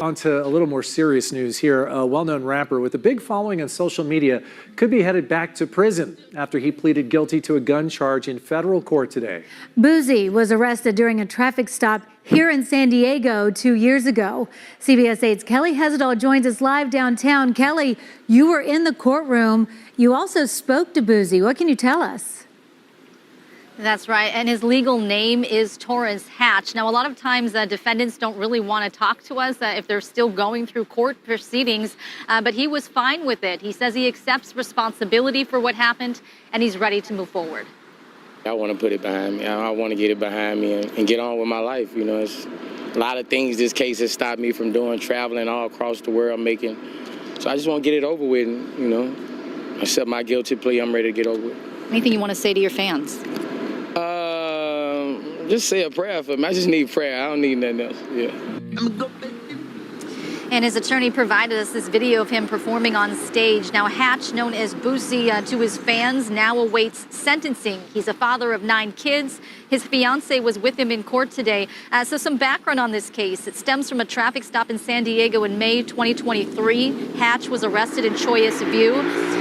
On to a little more serious news here. A well-known rapper with a big following on social media could be headed back to prison after he pleaded guilty to a gun charge in federal court today. Boosie was arrested during a traffic stop here in San Diego 2 years ago. CBS 8's Kelly Hesdahl joins us live downtown. Kelly, you were in the courtroom. You also spoke to Boosie. What can you tell us? That's right, and his legal name is Torrence Hatch. Now, a lot of times defendants don't really want to talk to us if they're still going through court proceedings, but he was fine with it. He says he accepts responsibility for what happened, and he's ready to move forward. I want to put it behind me. I want to get it behind me and get on with my life. You know, it's a lot of things this case has stopped me from doing, traveling all across the world, making. So I just want to get it over with and, you know, accept my guilty plea. I'm ready to get over it. Anything you want to say to your fans? Just say a prayer for me. I just need prayer. I don't need nothing else. Yeah. And his attorney provided us this video of him performing on stage. Now, Hatch, known as Boosie to his fans, now awaits sentencing. He's a father of 9 kids. His fiancée was with him in court today. So some background on this case. It stems from a traffic stop in San Diego in May 2023. Hatch was arrested in Chollas View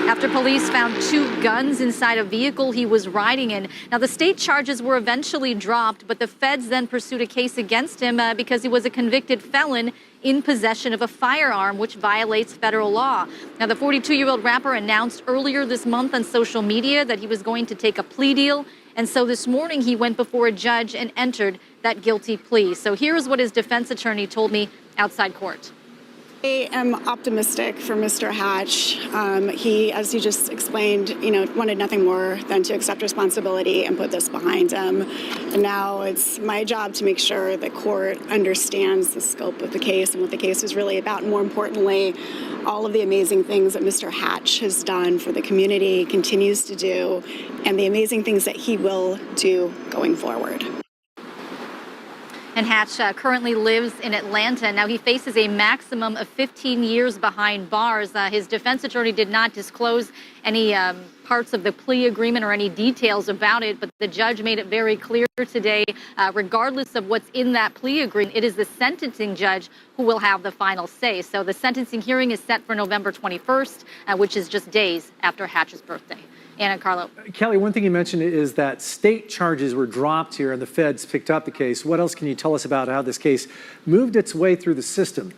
after police found 2 guns inside a vehicle he was riding in. Now, the state charges were eventually dropped, but the feds then pursued a case against him because he was a convicted felon in possession of a firearm, which violates federal law. Now, the 42-year-old rapper announced earlier this month on social media that he was going to take a plea deal. And so this morning he went before a judge and entered that guilty plea. So here's what his defense attorney told me outside court. I am optimistic for Mr. Hatch. He, as you just explained, wanted nothing more than to accept responsibility and put this behind him. And now it's my job to make sure the court understands the scope of the case and what the case is really about. And more importantly, all of the amazing things that Mr. Hatch has done for the community, continues to do, and the amazing things that he will do going forward. And Hatch currently lives in Atlanta. Now, he faces a maximum of 15 years behind bars. His defense attorney did not disclose any parts of the plea agreement or any details about it, but the judge made it very clear today, regardless of what's in that plea agreement, it is the sentencing judge who will have the final say. So the sentencing hearing is set for November 21st, which is just days after Hatch's birthday. Anna Carlo. Kelly, one thing you mentioned is that state charges were dropped here and the feds picked up the case. What else can you tell us about how this case moved its way through the system?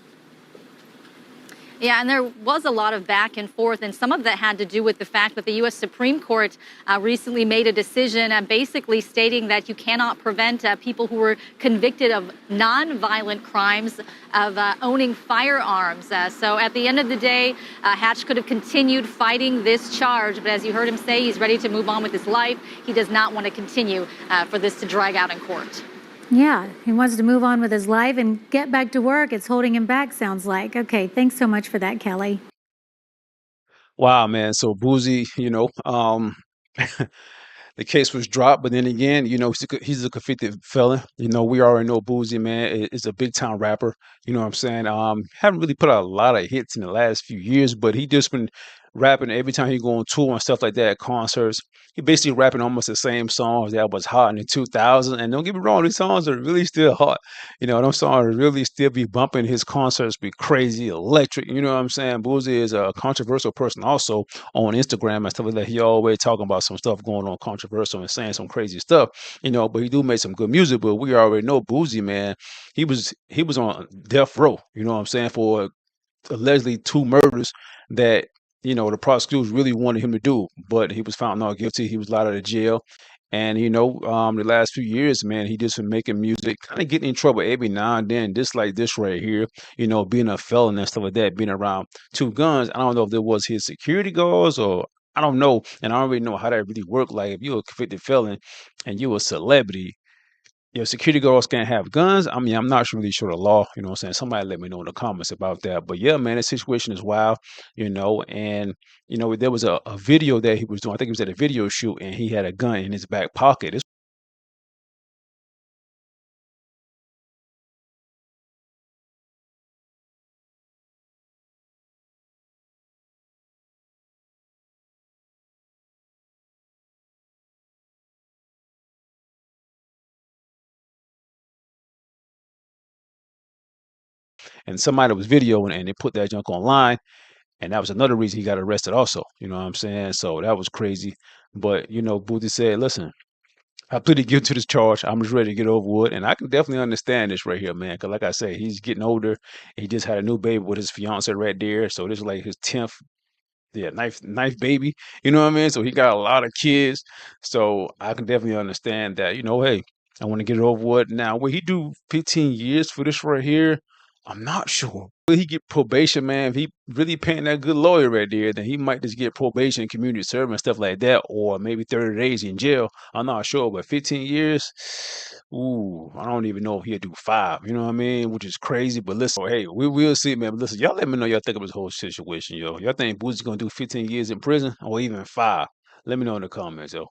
Yeah, and there was a lot of back and forth, and some of that had to do with the fact that the U.S. Supreme Court recently made a decision basically stating that you cannot prevent people who were convicted of non-violent crimes of owning firearms. So at the end of the day, Hatch could have continued fighting this charge, but as you heard him say, he's ready to move on with his life. He does not want to continue for this to drag out in court. Yeah, he wants to move on with his life and get back to work. It's holding him back, sounds like. Okay, thanks so much for that, Kelly. Wow, man. So Boosie, the case was dropped, but then again, he's a convicted felon. We already know Boosie, man, is a big time rapper. You know what I'm saying? Haven't really put out a lot of hits in the last few years, but he just been rapping every time he go on tour and stuff like that at concerts. He basically rapping almost the same songs that was hot in the 2000s. And don't get me wrong, these songs are really still hot. Those songs really still be bumping. His concerts be crazy, electric. You know what I'm saying? Boosie is a controversial person also on Instagram and stuff like that. He always talking about some stuff going on controversial and saying some crazy stuff, but he do make some good music. But we already know Boosie, man, he was on death row, you know what I'm saying, for allegedly 2 murders that the prosecutors really wanted him to do, but he was found not guilty. He was let out of jail. And, the last few years, man, he just been making music, kind of getting in trouble every now and then, just like this right here, being a felon and stuff like that, being around 2 guns. I don't know if there was his security guards or I don't know. And I don't really know how that really worked. Like, if you're a convicted felon and you're a celebrity, security guards can't have guns. I mean, I'm not really sure the law, you know what I'm saying? Somebody let me know in the comments about that. But yeah, man, the situation is wild, and, there was a video that he was doing. I think he was at a video shoot and he had a gun in his back pocket. This and somebody was videoing and they put that junk online, and that was another reason he got arrested also. You know what I'm saying? So that was crazy. But Boosie said, "Listen, I pleaded guilty to this charge. I'm just ready to get over with." And I can definitely understand this right here, man. Because like I say, he's getting older. He just had a new baby with his fiance right there. So this is like his 10th, yeah, ninth baby. You know what I mean? So he got a lot of kids. So I can definitely understand that. Hey, I want to get it over with. Now, will he do 15 years for this right here? I'm not sure. Will he get probation, man? If he really paying that good lawyer right there, then he might just get probation, community service, and stuff like that, or maybe 30 days in jail. I'm not sure, but 15 years, ooh, I don't even know if he'll do 5. You know what I mean? Which is crazy. But listen, hey, we will see, man. But listen, y'all let me know y'all think of this whole situation, yo. Y'all think Boosie's gonna do 15 years in prison or even 5? Let me know in the comments, yo.